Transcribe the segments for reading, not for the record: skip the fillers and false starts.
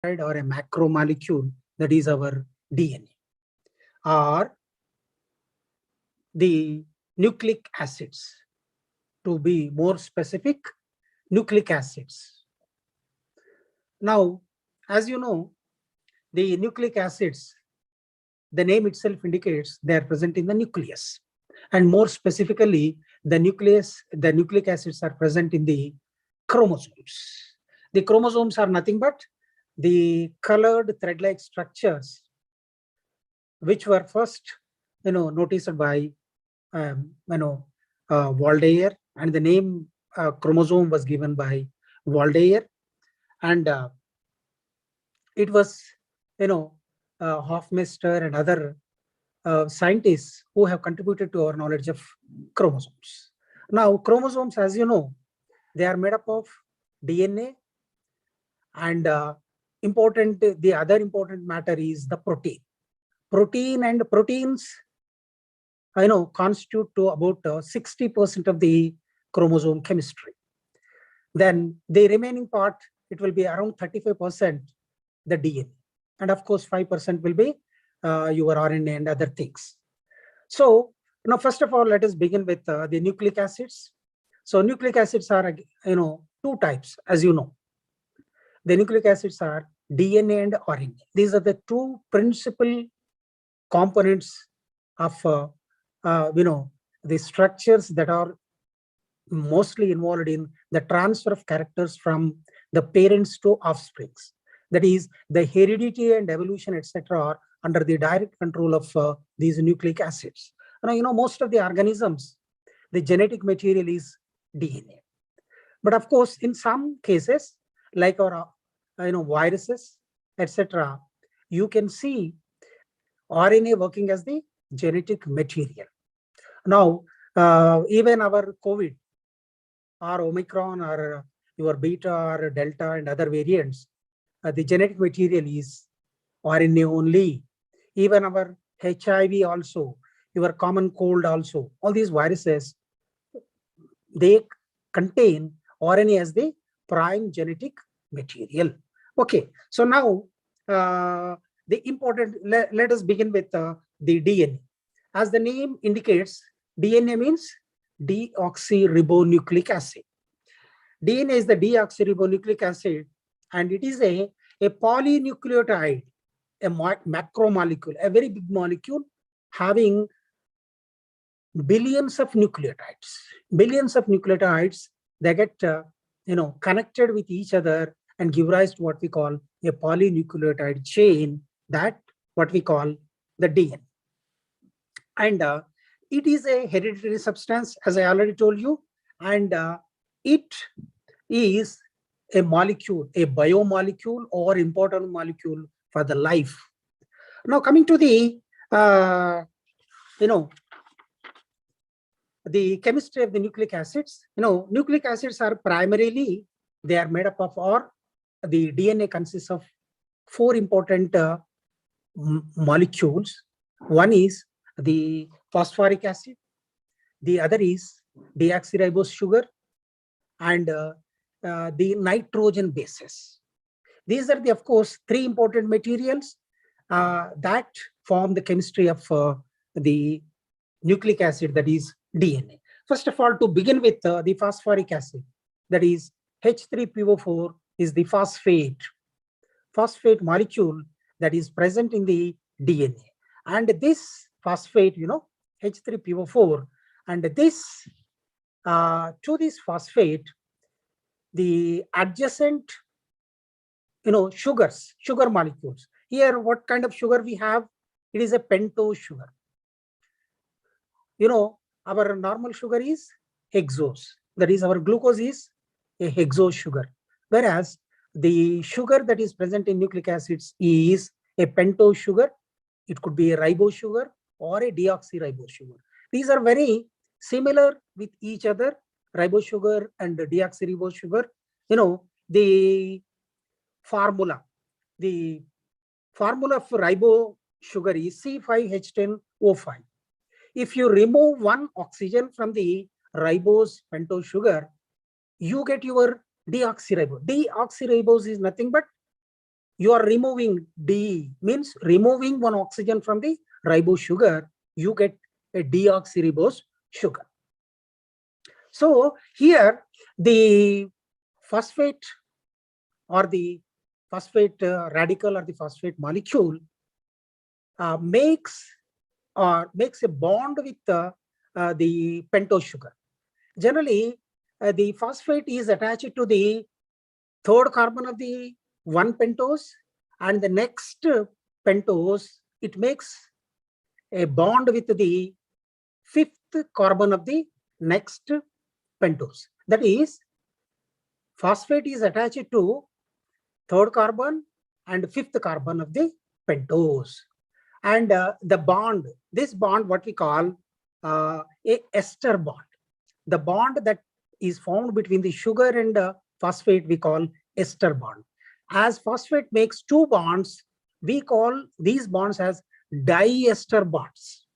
or a macromolecule, that is our DNA, or the nucleic acids. To be more specific, nucleic acids. Now, as you know, the nucleic acids, the name itself indicates they are present in the nucleus. And more specifically, the nucleic acids are present in the chromosomes. The chromosomes are nothing but the colored thread-like structures which were first, noticed by, Waldeyer, and the name chromosome was given by Waldeyer, and it was, Hofmeister and other scientists who have contributed to our knowledge of chromosomes. Now, chromosomes, as you know, they are made up of DNA, and the other important matter is the protein. Protein and proteins, constitute to about 60% of the chromosome chemistry. Then the remaining part, it will be around 35% the DNA, and of course 5% will be your RNA and other things. So now, first of all, let us begin with the nucleic acids. So nucleic acids are, two types, as you know. The nucleic acids are DNA and RNA. These are the two principal components of the structures that are mostly involved in the transfer of characters from the parents to offsprings. That is, the heredity and evolution, etc., are under the direct control of these nucleic acids. Now, most of the organisms, the genetic material is DNA. But of course, in some cases, like our viruses, etc., you can see RNA working as the genetic material. Now, even our COVID or Omicron or your beta or delta and other variants, the genetic material is RNA only. Even our HIV also, your common cold also, all these viruses, they contain RNA as the prime genetic material. Okay, so now let us begin with the DNA. As the name indicates, DNA means deoxyribonucleic acid. DNA is the deoxyribonucleic acid, and it is a polynucleotide, a macromolecule, a very big molecule having billions of nucleotides. Billions of nucleotides, they get connected with each other and give rise to what we call a polynucleotide chain, that what we call the DNA. And it is a hereditary substance, as I already told you, and it is a molecule, a biomolecule or important molecule for the life. Now, coming to the the chemistry of the nucleic acids. Nucleic acids are primarily, they are made up of, or the DNA consists of 4 important molecules. One is the phosphoric acid, the other is deoxyribose sugar, and the nitrogen bases. These are of course, 3 important materials that form the chemistry of the nucleic acid, that is DNA. First of all, to begin with the phosphoric acid, that is H3PO4, is the phosphate molecule that is present in the DNA. And this phosphate, H3PO4, and this to this phosphate, the adjacent sugar molecules. Here, what kind of sugar we have? It is a pentose sugar. Our normal sugar is hexose. That is, our glucose is a hexose sugar. Whereas the sugar that is present in nucleic acids is a pentose sugar. It could be a ribose sugar or a deoxyribose sugar. These are very similar with each other, ribose sugar and deoxyribose sugar. The formula for ribose sugar is C5H10O5. If you remove one oxygen from the ribose pentose sugar, you get your deoxyribose. Deoxyribose is nothing but you are removing D, means removing one oxygen from the ribose sugar, you get a deoxyribose sugar. So here the phosphate or the phosphate radical or the phosphate molecule makes a bond with the pentose sugar. Generally, the phosphate is attached to the third carbon of the one pentose, and the next pentose, it makes a bond with the fifth carbon of the next pentose. That is, phosphate is attached to third carbon and fifth carbon of the pentose. And the bond, this bond, what we call a ester bond. The bond that is formed between the sugar and phosphate, we call ester bond. As phosphate makes two bonds, we call these bonds as diester bonds.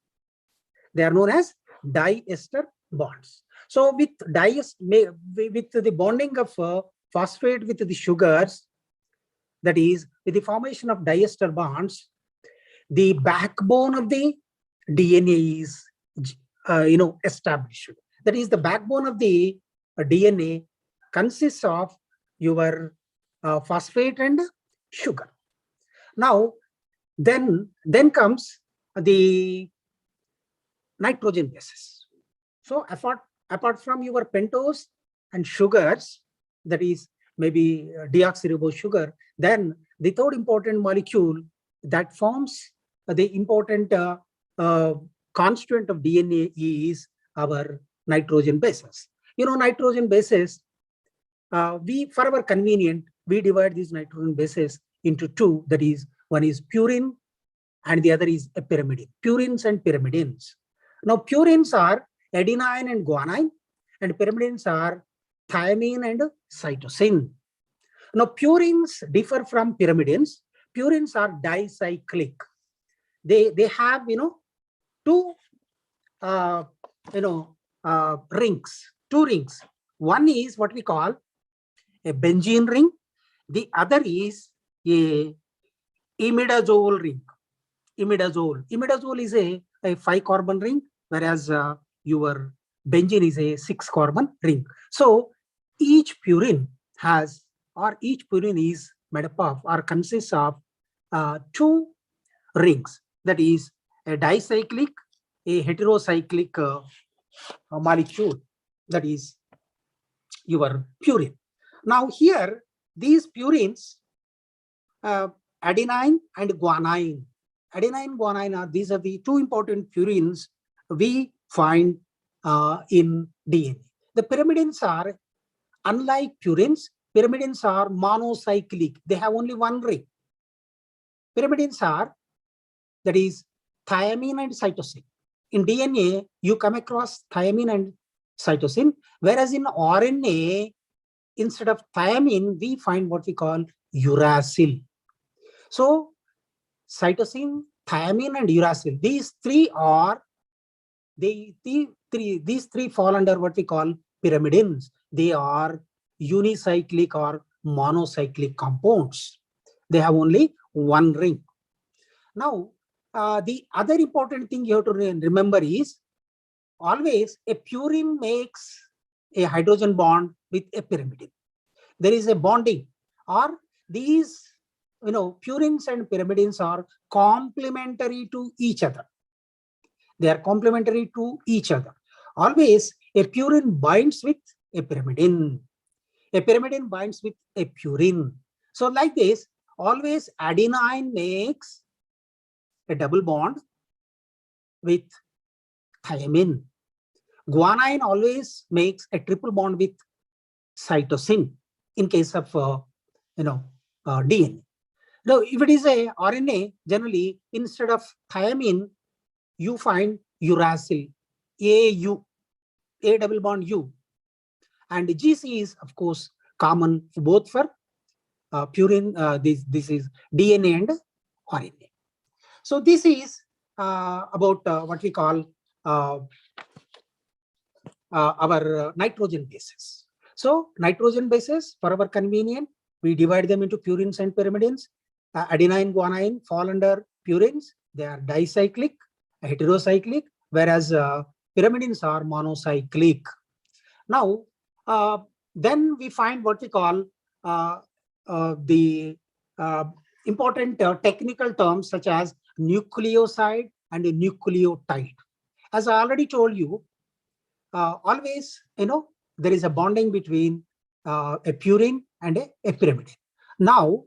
They are known as diester bonds. So with the bonding of phosphate with the sugars, that is, with the formation of diester bonds, the backbone of the DNA is established. That is, the backbone of the DNA consists of your phosphate and sugar. Now, then comes the nitrogen bases. So apart from your pentose and sugars, that is maybe deoxyribose sugar, then the third important molecule that forms the important constituent of DNA is our nitrogen bases. Nitrogen bases, for our convenient, we divide these nitrogen bases into two. That is, one is purine and the other is a pyrimidine. Purines and pyrimidines. Now, purines are adenine and guanine, and pyrimidines are thymine and cytosine. Now, purines differ from pyrimidines. Purines are dicyclic. They have two rings. Two rings. One is what we call a benzene ring. The other is a imidazole ring. Imidazole is a 5-carbon ring, whereas your benzene is a 6-carbon ring. So each purine is made up of or consists of two rings. That is a dicyclic, a heterocyclic molecule. That is your purine. Now here, these purines, adenine and guanine. Adenine, guanine these are the two important purines we find in DNA. The pyrimidines are, unlike purines, pyrimidines are monocyclic. They have only one ring. Pyrimidines are, that is, thymine and cytosine. In DNA, you come across thymine and cytosine, whereas in RNA, instead of thymine, we find what we call uracil. So cytosine, thymine, and uracil, these three fall under what we call pyrimidines. They are unicyclic or monocyclic compounds. They have only one ring. Now, the other important thing you have to remember is, always a purine makes a hydrogen bond with a pyrimidine. There is a bonding, or these purines and pyrimidines are complementary to each other. They are complementary to each other. Always a purine binds with a pyrimidine. A pyrimidine binds with a purine. So like this, always adenine makes a double bond with thymine. Guanine always makes a triple bond with cytosine in case of DNA. Now, if it is a RNA, generally instead of thymine, you find uracil, AU, A double bond U, and GC is of course common both for purine. This is DNA and RNA. So this is about what we call our nitrogen bases. So nitrogen bases, for our convenience, we divide them into purines and pyrimidines. adenine, guanine fall under purines. They are dicyclic, heterocyclic, whereas pyrimidines are monocyclic. Now, then we find what we call the important technical terms such as nucleoside and a nucleotide. As I already told you, always, there is a bonding between a purine and a pyrimidine. Now,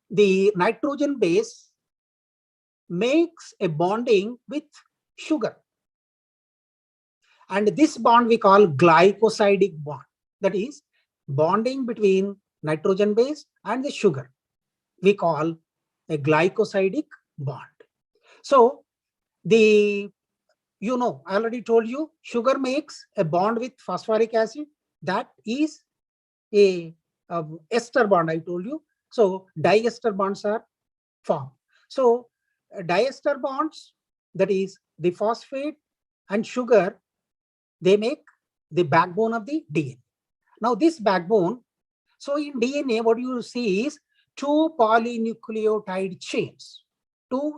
the nitrogen base makes a bonding with sugar. And this bond we call glycosidic bond. That is bonding between nitrogen base and the sugar. We call a glycosidic bond. So I already told you, sugar makes a bond with phosphoric acid. That is a ester bond, I told you. So diester bonds are formed. So diester bonds, that is the phosphate and sugar, they make the backbone of the DNA. Now this backbone, so in DNA, what you see is two polynucleotide chains, two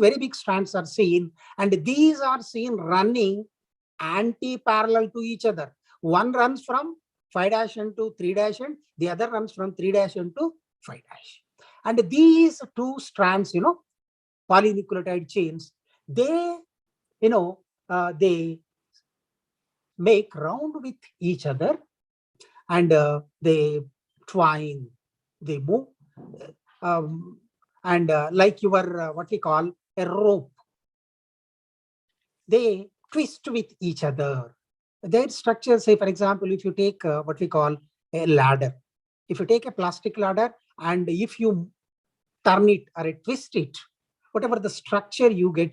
very big strands are seen, and these are seen running anti-parallel to each other. One runs from 5' into 3' and the other runs from 3' into 5'. And these two strands, polynucleotide chains, they they make round with each other, and they twine, they move, and like your what we call a rope, they twist with each other. Their structure, say for example, if you take what we call a ladder, if you take a plastic ladder and if you turn it or twist it, whatever the structure you get,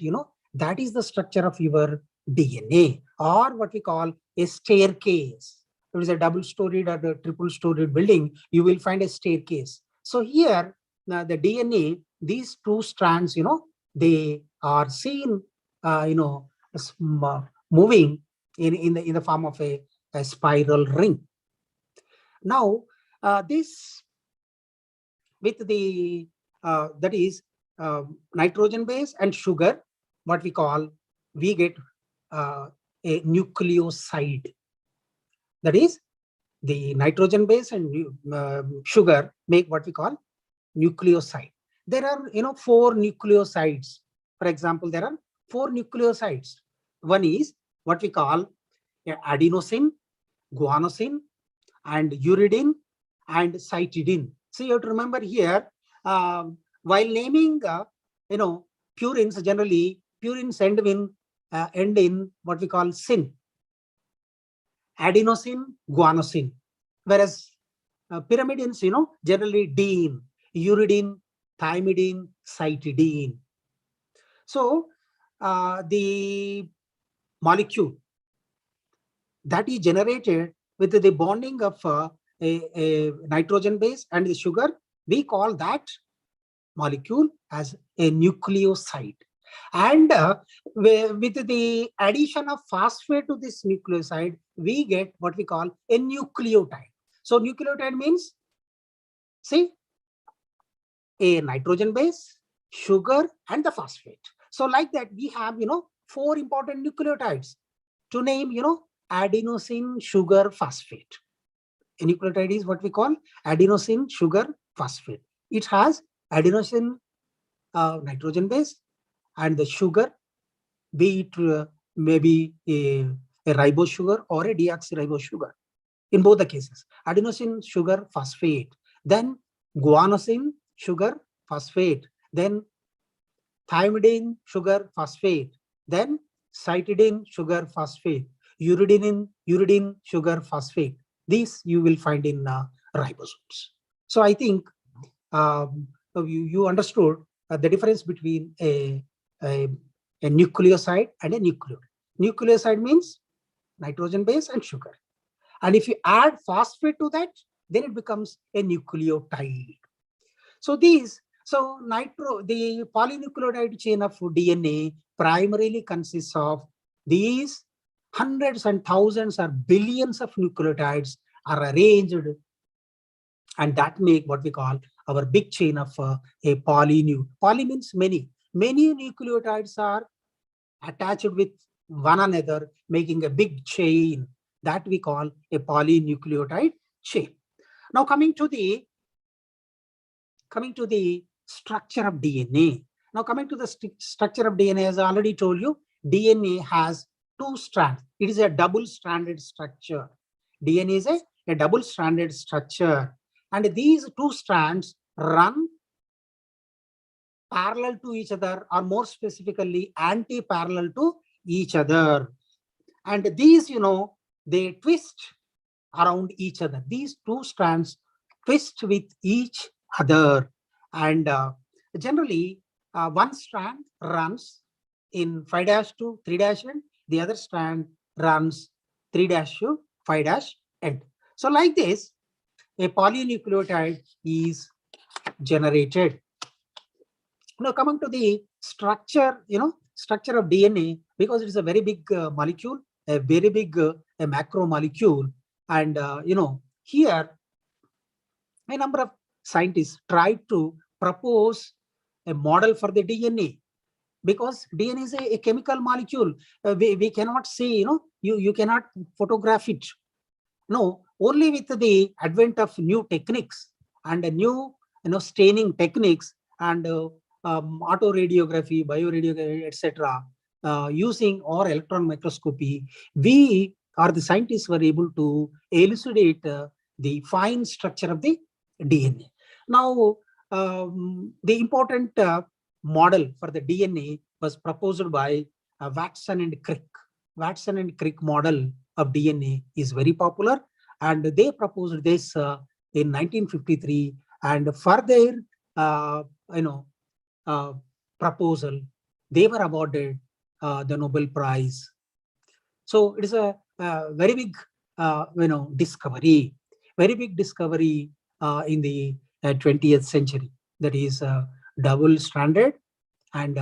that is the structure of your DNA, or what we call a staircase. If it is a double-storied or a triple-storied building, you will find a staircase. So here, the DNA, these two strands, they are seen, moving in the form of a spiral ring. Now, this with the that is nitrogen base and sugar, what we call, we get a nucleoside. That is the nitrogen base and sugar make what we call nucleoside. There are 4 nucleosides. For example, there are 4 nucleosides. One is what we call adenosine, guanosine, and uridine, and cytidine. So you have to remember here, while naming purines, generally purines end in what we call syn. Adenosine, guanosine, whereas pyrimidines, generally dine, uridine, thymidine, cytidine. So the molecule that is generated with the bonding of a nitrogen base and the sugar, we call that molecule as a nucleoside. And with the addition of phosphate to this nucleoside, we get what we call a nucleotide. So nucleotide means, see, a nitrogen base, sugar, and the phosphate. So like that, we have 4 important nucleotides. To name, adenosine, sugar, phosphate. A nucleotide is what we call adenosine, sugar, phosphate. It has adenosine nitrogen base and the sugar, be it maybe a ribose sugar or a deoxyribose sugar. In both the cases, adenosine, sugar, phosphate, then guanosine, sugar, phosphate, then thymidine, sugar, phosphate, then cytidine, sugar, phosphate, uridine, sugar, phosphate. These you will find in ribosomes. So I think you understood the difference between a nucleoside and a nucleotide. Nucleoside means nitrogen base and sugar. And if you add phosphate to that, then it becomes a nucleotide. So the polynucleotide chain of DNA primarily consists of these hundreds and thousands or billions of nucleotides are arranged and that make what we call our big chain of a polynu. Poly means many. Many nucleotides are attached with one another, making a big chain that we call a polynucleotide chain. Now coming to the structure of DNA. Now coming to the structure of DNA, as I already told you, DNA has two strands. It is a double-stranded structure. DNA is a double-stranded structure, and these two strands run parallel to each other, or more specifically anti-parallel to each other. And these, they twist around each other. These two strands twist with each other. And generally, one strand runs in 5' to 3' end. The other strand runs 3' to 5' end. So like this, a polynucleotide is generated. Now coming to the structure, structure of DNA, because it is a very big molecule, a very big a macromolecule, and here a number of scientists tried to propose a model for the DNA, because DNA is a chemical molecule. We cannot see, you cannot photograph it. No, only with the advent of new techniques and new staining techniques and autoradiography, bioradiography, etc., using or electron microscopy, we or the scientists were able to elucidate the fine structure of the DNA. Now, the important model for the DNA was proposed by Watson and Crick. Watson and Crick model of DNA is very popular, and they proposed this in 1953. And for their proposal, they were awarded the Nobel Prize. So it is a very big discovery, very big discovery in the 20th century. That is double-stranded and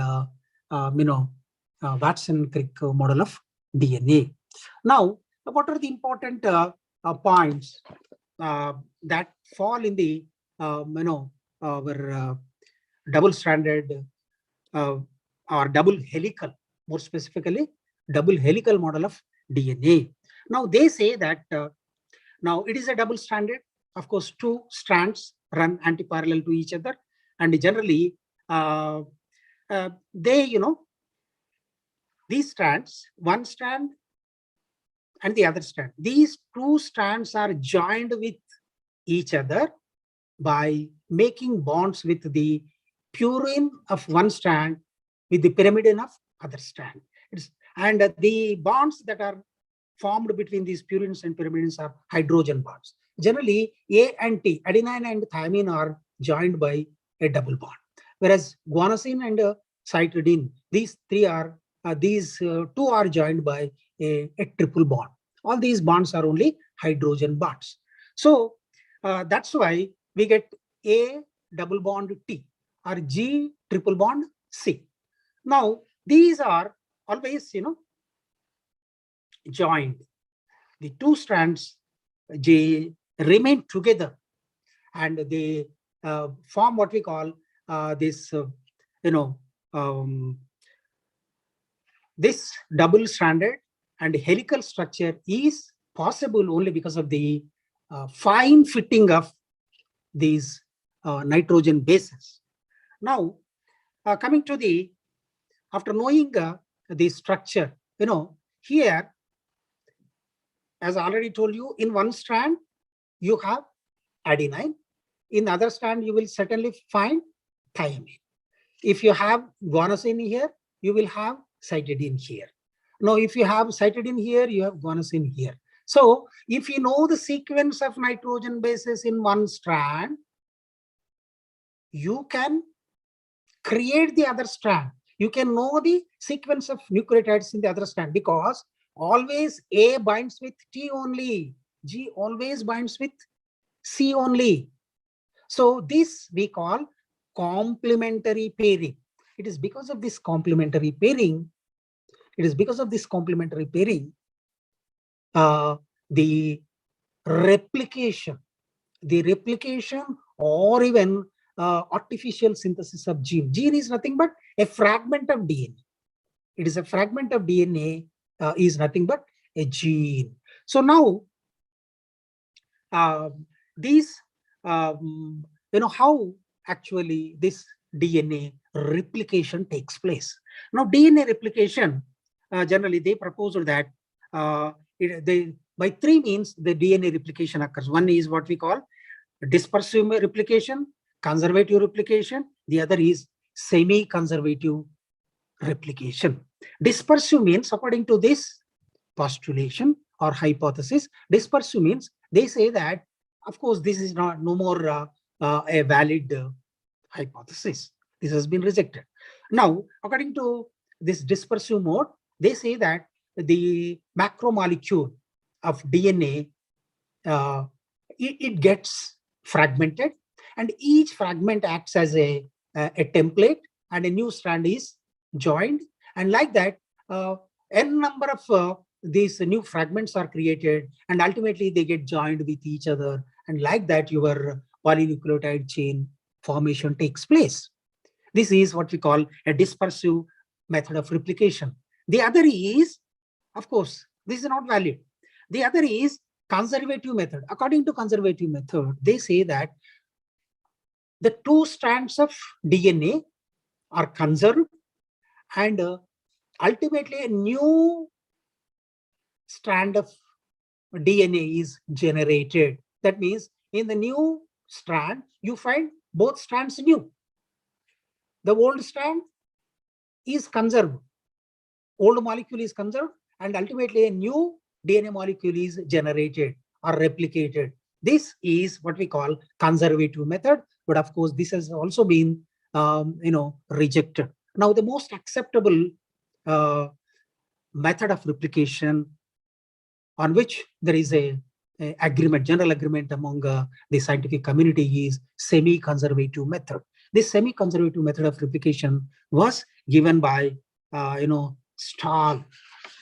Watson-Crick model of DNA. Now, what are the important points that fall in the our double-stranded or double helical, more specifically, double helical model of DNA? Now they say that now it is a double-stranded. Of course, two strands run anti-parallel to each other, and generally they these strands, one strand and the other strand, these two strands are joined with each other by making bonds with the purine of one strand with the pyrimidine of other strand. And the bonds that are formed between these purines and pyrimidines are hydrogen bonds. Generally, A and T, adenine and thymine, are joined by a double bond, whereas guanosine and cytidine, these two are joined by a triple bond. All these bonds are only hydrogen bonds. So that's why we get A double bond T or G triple bond C. Now these are always joined. The two strands, they remain together, and they form what we call this this double-stranded and helical structure is possible only because of the fine fitting of these nitrogen bases. Now, coming to the, after knowing the structure, here, as I already told you, in one strand, you have adenine. In the other strand, you will certainly find thymine. If you have guanosine here, you will have cytidine here. Now, if you have cytidine here, you have guanosine here. So, if you know the sequence of nitrogen bases in one strand, you can create the other strand. You can know the sequence of nucleotides in the other strand, because always A binds with T only, G always binds with C only. So this we call complementary pairing. It is because of this complementary pairing, the replication the replication or even artificial synthesis of gene. Gene is nothing but a fragment of DNA. It is a fragment of DNA is nothing but a gene. So now these, how actually this DNA replication takes place. Now DNA replication, generally they propose that by three means the DNA replication occurs. One is what we call dispersive replication, conservative replication. The other is semi-conservative replication. Dispersive means, according to this postulation or hypothesis, dispersive means they say that, of course, this is no more a valid hypothesis. This has been rejected. Now, according to this dispersive mode, they say that the macromolecule of DNA, it gets fragmented, and each fragment acts as a template, and a new strand is joined, and like that n number of these new fragments are created, and ultimately they get joined with each other, and like that your polynucleotide chain formation takes place. This is what we call a dispersive method of replication. The other is, of course, this is not valid. The other is conservative method. According to conservative method, they say that the two strands of DNA are conserved, and ultimately a new strand of DNA is generated. That means in the new strand, you find both strands new. The old strand is conserved, old molecule is conserved, and ultimately a new DNA molecule is generated or replicated. This is what we call conservative method, but of course this has also been rejected. Now the most acceptable method of replication on which there is a agreement, general agreement among the scientific community, is semi-conservative method. This semi-conservative method of replication was given by Stahl,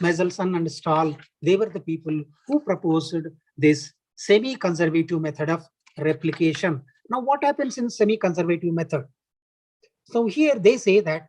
Mendelssohn and Stahl. They were the people who proposed this semi-conservative method of replication. Now what happens in semi-conservative method? So here they say that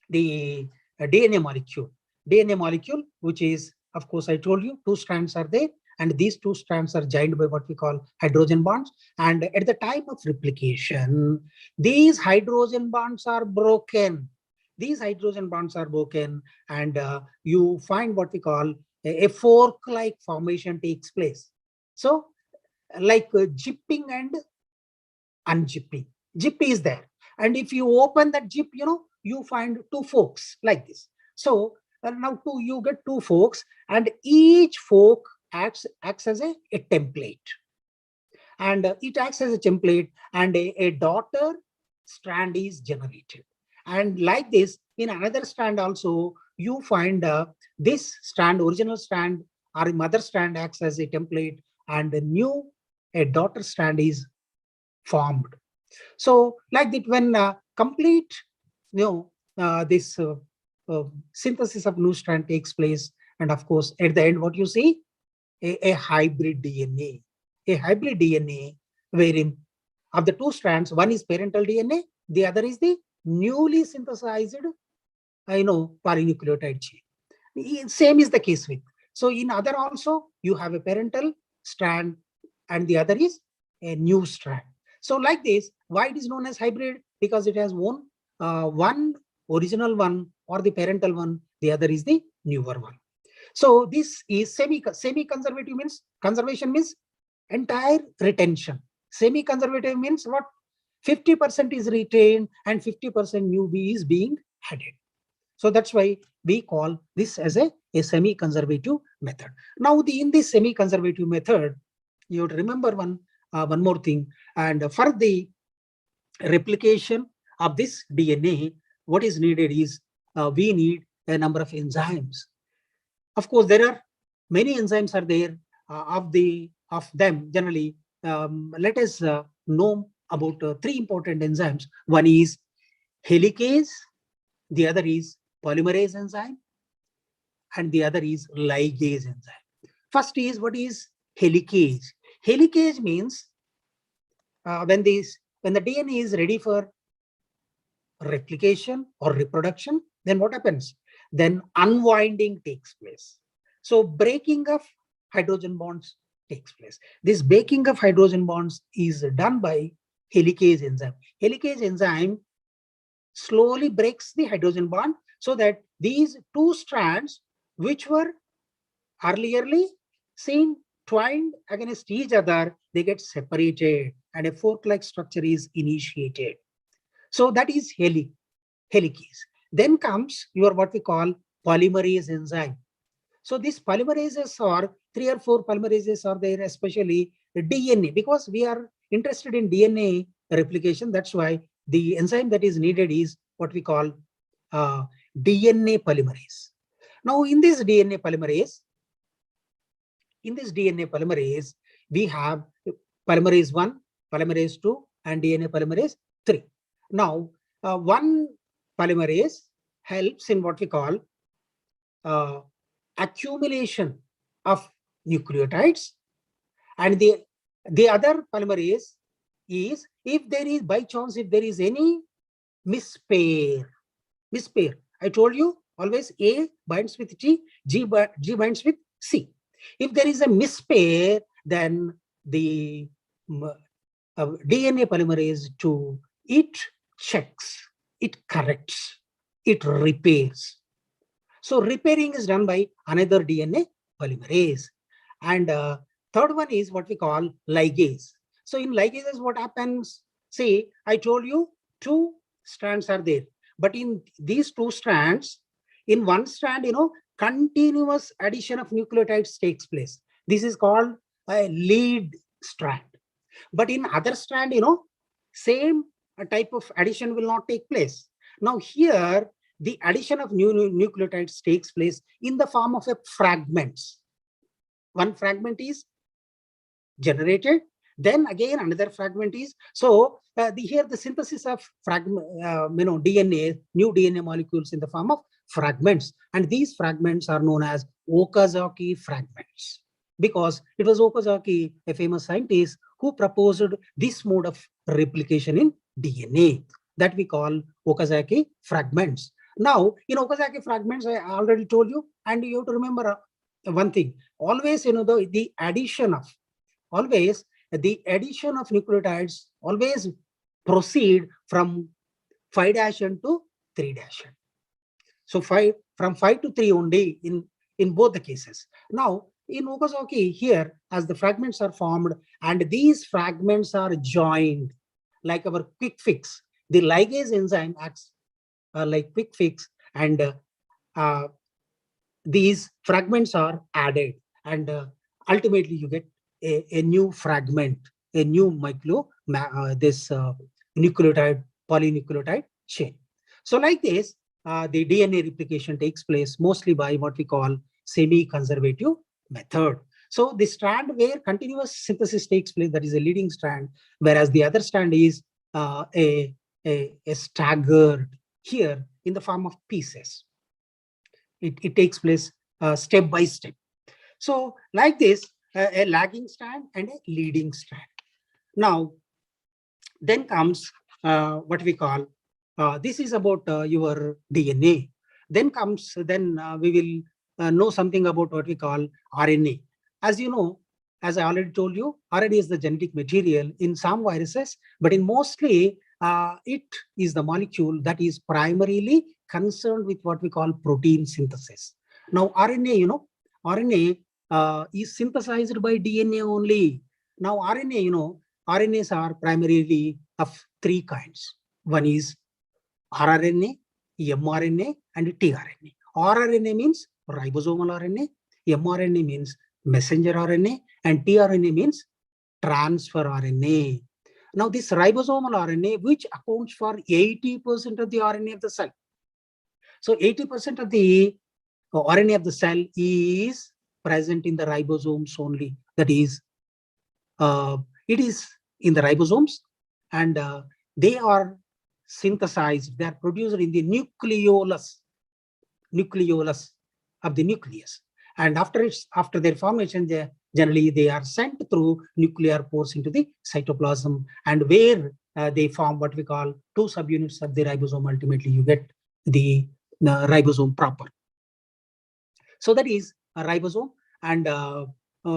the DNA molecule, which is, of course, I told you, two strands are there, and these two strands are joined by what we call hydrogen bonds. And at the time of replication, these hydrogen bonds are broken. These hydrogen bonds are broken, and you find what we call a fork-like formation takes place. So, like jipping and unjipping. Jip is there, and if you open that jip, you find two forks like this. So now you get two forks, and each fork acts as a template, and it acts as a template, and a daughter strand is generated. And like this, in another strand also, you find this strand, original strand or mother strand, acts as a template, and a daughter strand is formed. So like that, when complete this synthesis of new strand takes place, and of course at the end what you see, a hybrid DNA, wherein of the two strands, one is parental DNA, the other is the newly synthesized polynucleotide chain. Same is the case with. So in other also you have a parental strand, and the other is a new strand. So like this, why it is known as hybrid? Because it has one original one, or the parental one, the other is the newer one. So this is semi-conservative means, conservation means entire retention. Semi-conservative means what? 50% is retained and 50% new is being added. So that's why we call this as a semi-conservative method. Now in this semi-conservative method, you have to remember one more thing. And for the replication of this DNA, what is needed is we need a number of enzymes. Of course, there are many enzymes are there. Of them, generally, let us know about three important enzymes. One is helicase, the other is polymerase enzyme, and the other is ligase enzyme. First is, what is helicase? Helicase means when the DNA is ready for replication or reproduction, then what happens? Then unwinding takes place. So breaking of hydrogen bonds takes place. This breaking of hydrogen bonds is done by helicase enzyme. Helicase enzyme slowly breaks the hydrogen bond so that these two strands, which were earlierly seen twined against each other, they get separated and a fork-like structure is initiated. So that is helicase. Then comes your what we call polymerase enzyme. So these polymerases are 3 or 4 polymerases are there, especially the DNA, because we are interested in DNA replication. That's why the enzyme that is needed is what we call DNA polymerase. Now in this DNA polymerase, we have polymerase 1, polymerase 2, and DNA polymerase 3. Now, one polymerase helps in what we call accumulation of nucleotides, and the other polymerase is if there is by chance if there is any mispair. I told you always A binds with G binds with C. If there is a mispair, then the DNA polymerase 2, it checks, it corrects, it repairs. So repairing is done by another DNA polymerase. And third one is what we call ligase. So in ligases, what happens? See, I told you 2 strands are there. But in these 2 strands, in one strand, continuous addition of nucleotides takes place. This is called a lead strand. But in other strand, same type of addition will not take place. Now here, the addition of new nucleotides takes place in the form of a fragments. One fragment is generated, then again another fragment is. So here the synthesis of fragment, DNA, new DNA molecules in the form of fragments, and these fragments are known as Okazaki fragments, because it was Okazaki, a famous scientist, who proposed this mode of replication in DNA that we call Okazaki fragments. Now, in Okazaki fragments, I already told you, and you have to remember one thing. Always, the addition of nucleotides always proceed from 5' to 3'. So from 5 to 3 only in both the cases. Now, in Okazaki here, as the fragments are formed and these fragments are joined, like our quick fix, the ligase enzyme acts like quick fix, and these fragments are added, and ultimately you get a new fragment, a new nucleotide, polynucleotide chain. So like this, the DNA replication takes place mostly by what we call semi-conservative method. So the strand where continuous synthesis takes place, that is a leading strand, whereas the other strand is a staggered here in the form of pieces. It takes place step by step. So like this, a lagging strand and a leading strand. Now, then comes what we call, this is about your DNA. Then we will know something about what we call RNA. As you know, as I already told you, RNA is the genetic material in some viruses, but in mostly it is the molecule that is primarily concerned with what we call protein synthesis. Now RNA, RNA is synthesized by DNA only. Now RNAs are primarily of 3 kinds. One is rRNA, mRNA, and tRNA. rRNA means ribosomal RNA, mRNA means messenger RNA, and tRNA means transfer RNA. Now this ribosomal RNA, which accounts for 80% of the RNA of the cell. So 80% of the RNA of the cell is present in the ribosomes only. That is, it is in the ribosomes, and they are synthesized, they are produced in the nucleolus of the nucleus. And after their formation, Generally, they are sent through nuclear pores into the cytoplasm, and where they form what we call two subunits of the ribosome. Ultimately, you get the ribosome proper. So that is a ribosome, and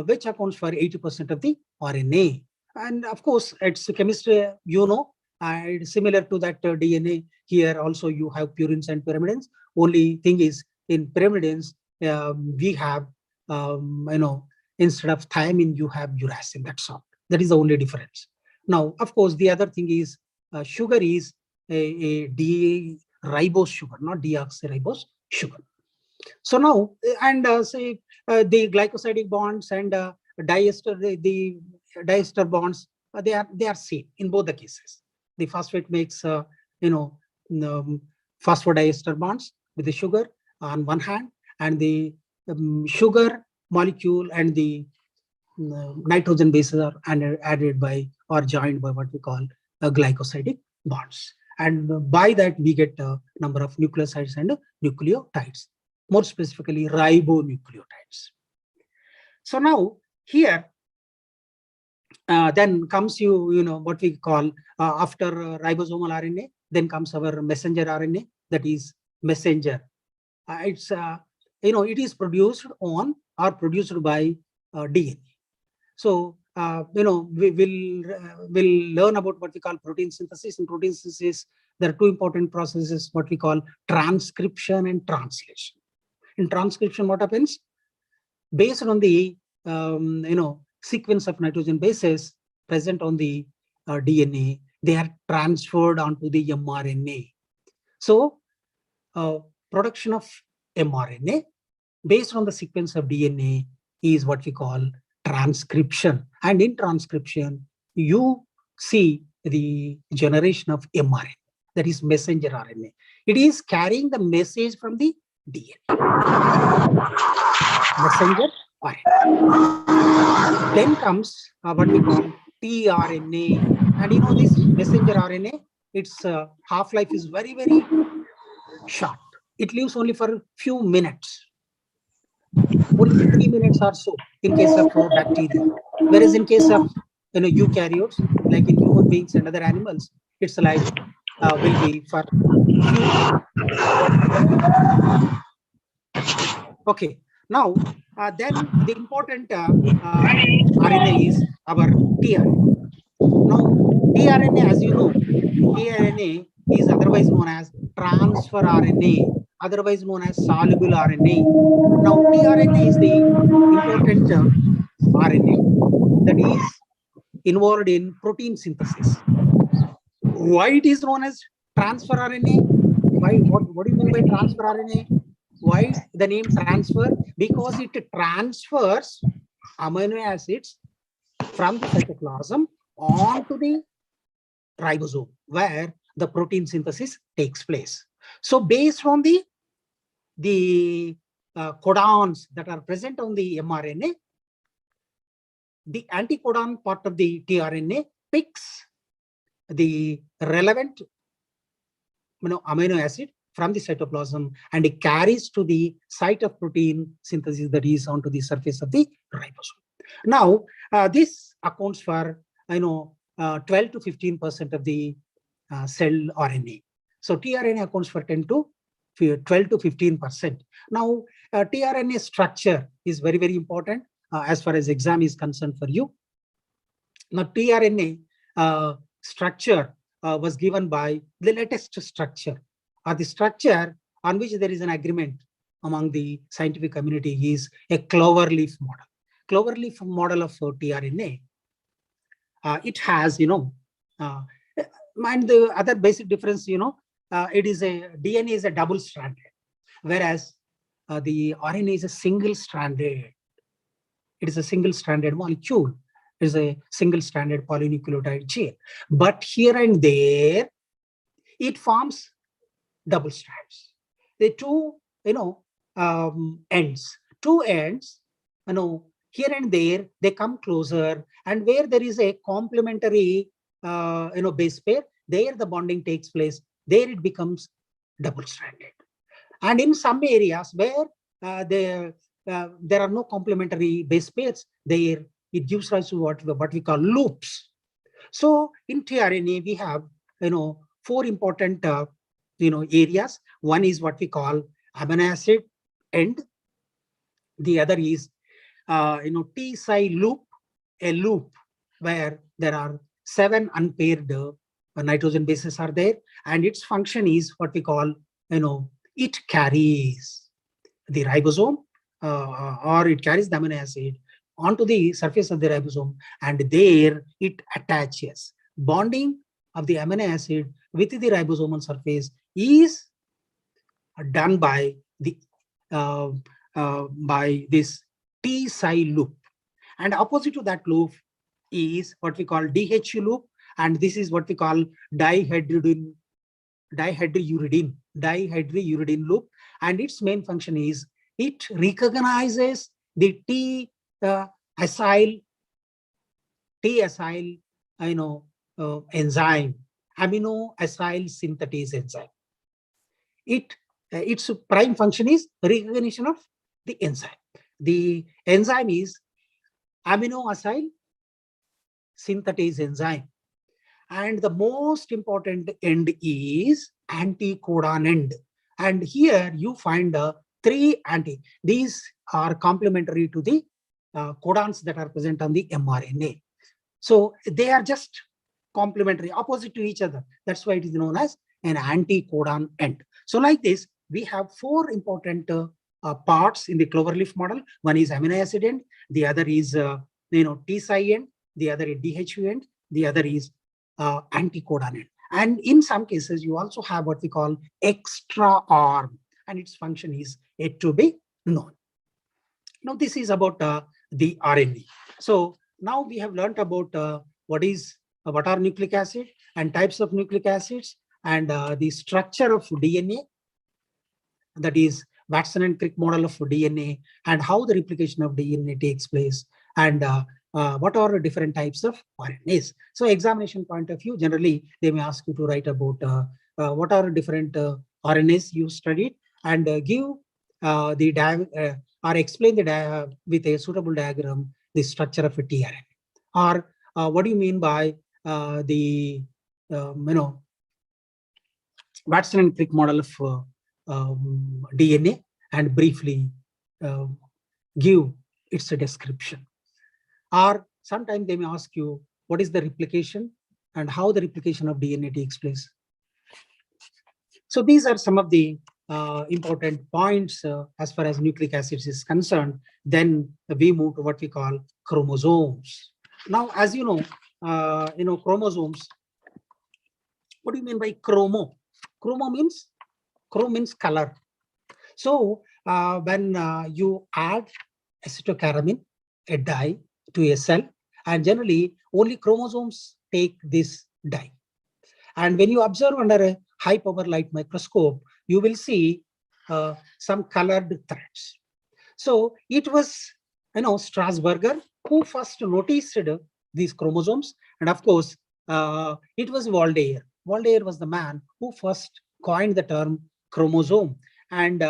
which accounts for 80% of the RNA. And of course, its chemistry, it's similar to that DNA. Here also you have purines and pyrimidines. Only thing is, in pyrimidines, we have, instead of thiamine, you have uracil. That's all. That is the only difference. Now, of course, the other thing is sugar is a ribose sugar, not deoxyribose sugar. So now, and say the glycosidic bonds and diester, the diester bonds, they are same in both the cases. The phosphate makes phosphodiester bonds with the sugar on one hand, and the sugar molecule and the nitrogen bases are added by or joined by what we call glycosidic bonds. And by that, we get a number of nucleosides and nucleotides, more specifically ribonucleotides. So now here, then comes what we call after ribosomal RNA, then comes our messenger RNA, that is messenger. It's it is produced on or produced by DNA. So we will learn about what we call protein synthesis. In protein synthesis, there are two important processes, what we call transcription and translation. In transcription, what happens? Based on the sequence of nitrogen bases present on the DNA, they are transferred onto the mRNA. So production of mRNA based on the sequence of DNA is what we call transcription. And in transcription, you see the generation of mRNA, that is messenger RNA. It is carrying the message from the DNA. Messenger RNA. Then comes what we call tRNA. And this messenger RNA, its half-life is very, very short. It lives only for a few minutes. Only 3 minutes or so in case of bacteria. Whereas in case of eukaryotes, like in human beings and other animals, its life will be for few. Okay. Now, then the important RNA is our tRNA. Now, tRNA, as you know, tRNA is otherwise known as transfer RNA, otherwise known as soluble RNA. Now, tRNA is the important RNA that is involved in protein synthesis. Why it is known as transfer RNA? Why? What do you mean by transfer RNA? Why the name transfer? Because it transfers amino acids from the cytoplasm onto the ribosome, where the protein synthesis takes place. So based on the codons that are present on the mRNA, the anticodon part of the tRNA picks the relevant amino acid from the cytoplasm, and it carries to the site of protein synthesis, that is onto the surface of the ribosome. Now, this accounts for 12 to 15% of the cell RNA. So tRNA accounts for 12 to 15%. Now, tRNA structure is very, very important as far as exam is concerned for you. Now, tRNA structure was given by the latest structure, or the structure on which there is an agreement among the scientific community is a cloverleaf model. Cloverleaf model of tRNA. It has, and the other basic difference, it is DNA is a double-stranded, whereas the RNA is a single-stranded. It is a single-stranded molecule. It is a single-stranded polynucleotide chain. But here and there, it forms double strands. The two, ends. Two ends, here and there, they come closer, and where there is a complementary, base pair, there the bonding takes place. There it becomes double-stranded. And in some areas where there are no complementary base pairs, there it gives rise to what we call loops. So in tRNA, we have, four important, areas. One is what we call amino acid end. The other is, T-side loop, a loop where there are 7 unpaired nitrogen bases are there, and its function is what we call, it carries the ribosome or it carries the amino acid onto the surface of the ribosome, and there it attaches. Bonding of the amino acid with the ribosomal surface is done by the by this T-side loop, and opposite to that loop is what we call DHU loop, and this is what we call dihydrouridine loop, and its main function is it recognizes the T-acyl enzyme, amino acyl synthetase enzyme. Its prime function is recognition of the enzyme. The enzyme is amino acyl synthetase enzyme, and the most important end is anticodon end. And here you find 3 anti. These are complementary to the codons that are present on the mRNA. So they are just complementary, opposite to each other. That's why it is known as an anticodon end. So like this, we have 4 important parts in the cloverleaf model. One is amino acid end, the other is T-side end, the other is DHU end, the other is anticodon end. And in some cases, you also have what we call extra arm, and its function is yet to be known. Now, this is about the RNA. So now we have learned about what are nucleic acid and types of nucleic acids, and the structure of DNA, that is Watson and Crick model of DNA, and how the replication of DNA takes place, and what are the different types of RNAs. So examination point of view, generally they may ask you to write about what are different RNAs you studied, and give the or explain the with a suitable diagram the structure of a tRNA, or what do you mean by the Watson and Crick model of DNA, and briefly give its a description. Or sometimes they may ask you what is the replication and how the replication of DNA takes place. So these are some of the important points as far as nucleic acids is concerned. Then we move to what we call chromosomes. Now, as you know, chromosomes. What do you mean by chromo? Chromo means color. So when you add acetocaramine, a dye, to a cell, and generally only chromosomes take this dye. And when you observe under a high power light microscope, you will see some colored threads. So it was, Strasburger who first noticed these chromosomes, and of course, it was Waldeyer. Waldeyer was the man who first coined the term chromosome, and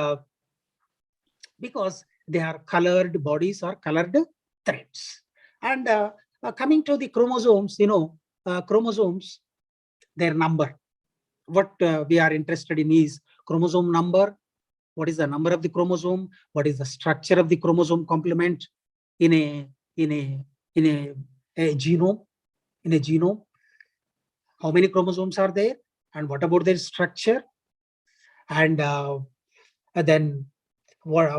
because they are colored bodies or colored threads. And coming to the chromosomes, chromosomes, their number. What we are interested in is chromosome number. What is the number of the chromosome? What is the structure of the chromosome complement in a genome? In a genome, how many chromosomes are there, and what about their structure? And then what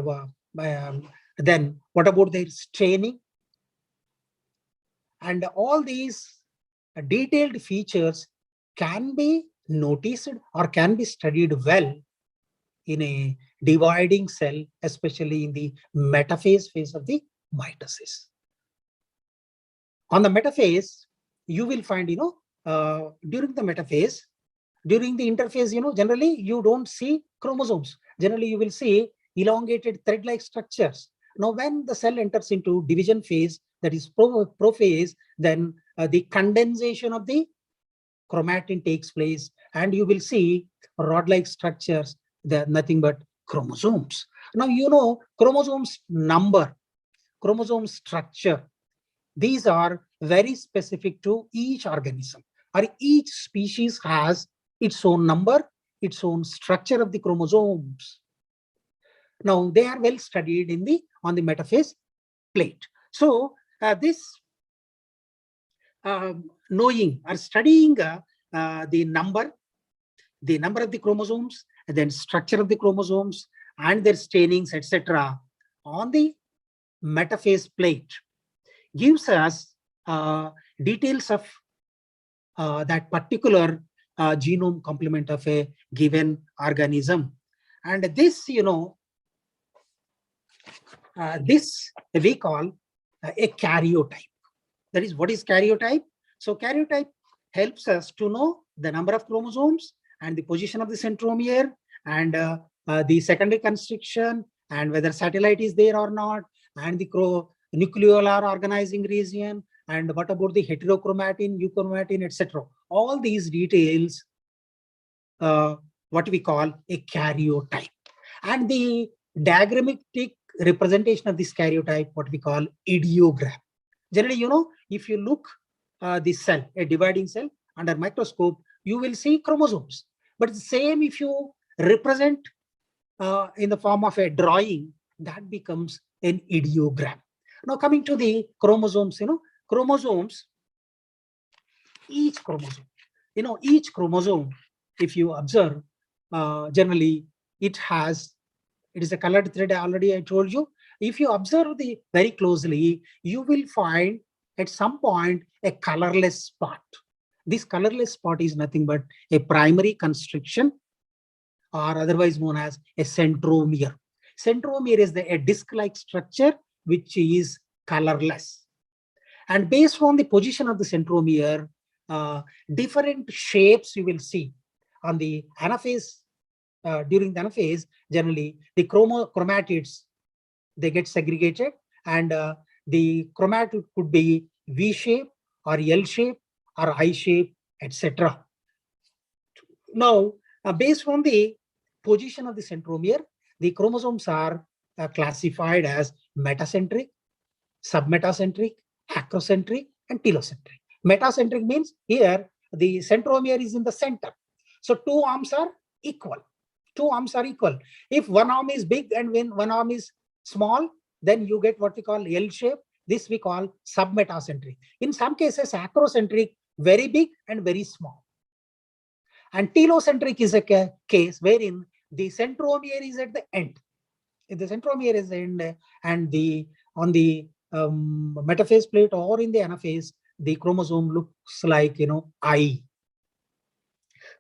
about their staining? And all these detailed features can be noticed or can be studied well in a dividing cell, especially in the metaphase phase of the mitosis. On the metaphase, you will find, during the metaphase, during the interphase, generally you don't see chromosomes. Generally, you will see elongated thread-like structures. Now, when the cell enters into division phase, that is prophase, then the condensation of the chromatin takes place, and you will see rod-like structures. They are nothing but chromosomes. Now, chromosomes number, chromosome structure, these are very specific to each organism, or each species has its own number, its own structure of the chromosomes. Now, they are well studied on the metaphase plate. So, this knowing or studying the number of the chromosomes, and then structure of the chromosomes and their stainings, etc., on the metaphase plate gives us details of that particular genome complement of a given organism. And this, this we call a karyotype. That is, what is karyotype? So karyotype helps us to know the number of chromosomes and the position of the centromere and the secondary constriction and whether satellite is there or not, and the nucleolar organizing region, and what about the heterochromatin, euchromatin, etc. All these details, what we call a karyotype. And the diagrammatic representation of this karyotype, what we call ideogram. Generally, if you look the cell, a dividing cell under microscope, you will see chromosomes. But the same if you represent in the form of a drawing, that becomes an ideogram. Now, coming to the chromosomes, chromosomes, each chromosome, if you observe, generally it is a colored thread. Already I told you. If you observe very closely, you will find at some point a colorless spot. This colorless spot is nothing but a primary constriction, or otherwise known as a centromere. Centromere is a disc-like structure which is colorless. And based on the position of the centromere, different shapes you will see on the anaphase. During the anaphase, generally the chromatids, they get segregated, and the chromatid could be V shape or L shape or I shape, etc. Now, based on the position of the centromere, the chromosomes are classified as metacentric, submetacentric, acrocentric, and telocentric. Metacentric means here the centromere is in the center. So two arms are equal. If one arm is big and when one arm is small, then you get what we call L shape. This we call submetacentric. In some cases, acrocentric, very big and very small. And telocentric is a case wherein the centromere is at the end. If the centromere is the end, and on the metaphase plate or in the anaphase, the chromosome looks like I.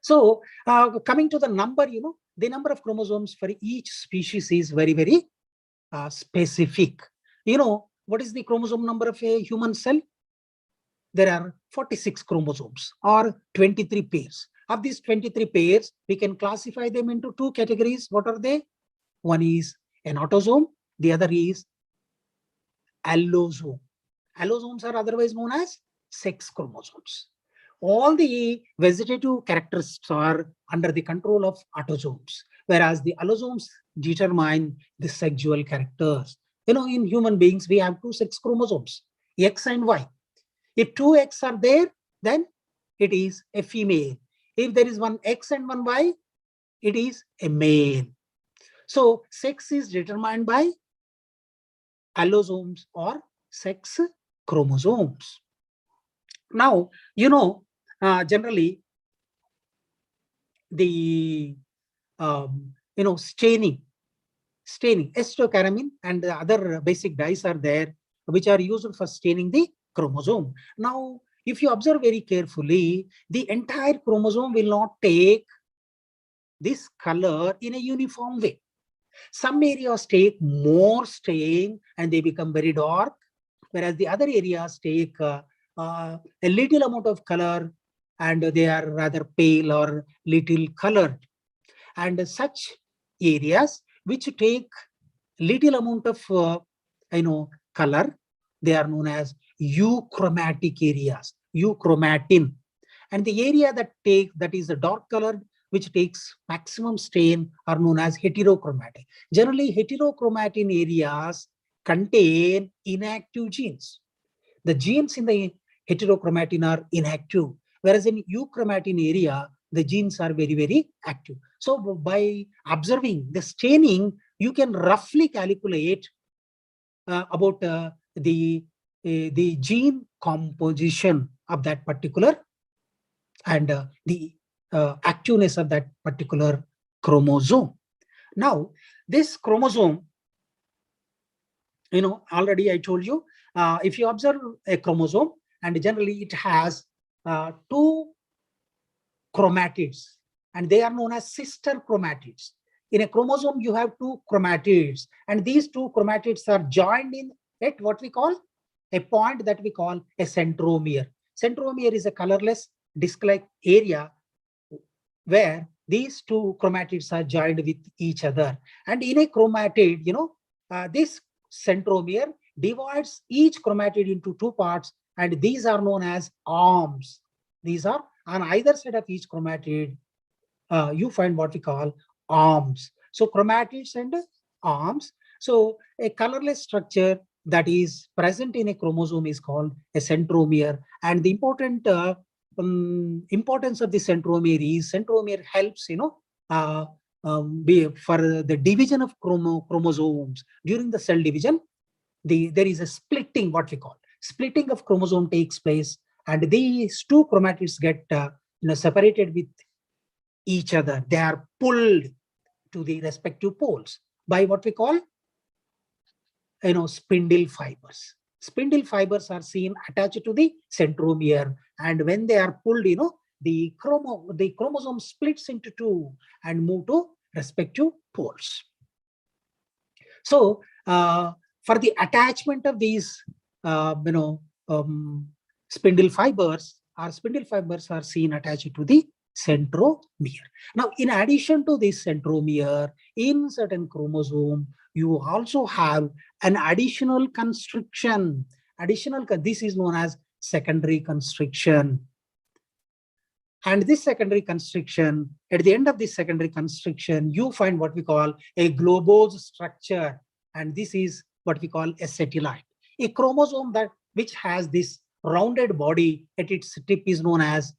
So coming to the number, the number of chromosomes for each species is very, very specific. What is the chromosome number of a human cell? There are 46 chromosomes or 23 pairs. Of these 23 pairs, we can classify them into two categories. What are they? One is an autosome, the other is allosome. Allosomes are otherwise known as sex chromosomes. All the vegetative characteristics are under the control of autosomes, whereas the allosomes determine the sexual characters. In human beings, we have two sex chromosomes, X and Y. If two X are there, then it is a female. If there is one X and one Y, it is a male. So sex is determined by allosomes or sex chromosomes. Now, generally the staining, acetocaramine and the other basic dyes are there, which are used for staining the chromosome. Now, if you observe very carefully, the entire chromosome will not take this color in a uniform way. Some areas take more stain and they become very dark, whereas the other areas take a little amount of color and they are rather pale or little colored. And such areas which take little amount of color, they are known as euchromatic areas, euchromatin. And the area that is the dark colored which takes maximum strain are known as heterochromatin. Generally, heterochromatin areas contain inactive genes. The genes in the heterochromatin are inactive, whereas in euchromatin area, the genes are very, very active. So by observing the staining, you can roughly calculate about the gene composition of that particular and the activeness of that particular chromosome. Now, this chromosome, already I told you, if you observe a chromosome, and generally it has two chromatids, and they are known as sister chromatids. In a chromosome, you have two chromatids, and these two chromatids are joined in at what we call a point that we call a centromere. Centromere is a colorless disc-like area where these two chromatids are joined with each other. And in a chromatid, this centromere divides each chromatid into two parts, and these are known as arms. These are on either side of each chromatid, you find what we call arms. So chromatids and arms. So a colorless structure that is present in a chromosome is called a centromere. And the importance of the centromere is centromere helps, for the division of chromosomes. During the cell division, there is a splitting, what we call splitting of chromosome takes place, and these two chromatids get separated with each other. They are pulled to the respective poles by what we call spindle fibers. Spindle fibers are seen attached to the centromere, and when they are pulled, the chromosome splits into two and move to respective poles. So for the attachment of these spindle fibers are seen attached to the centromere. Now, in addition to this centromere, in certain chromosome, you also have an additional constriction. This is known as secondary constriction. And this secondary constriction, at the end of this secondary constriction, you find what we call a globose structure. And this is what we call a satellite. A chromosome which has this rounded body at its tip is known as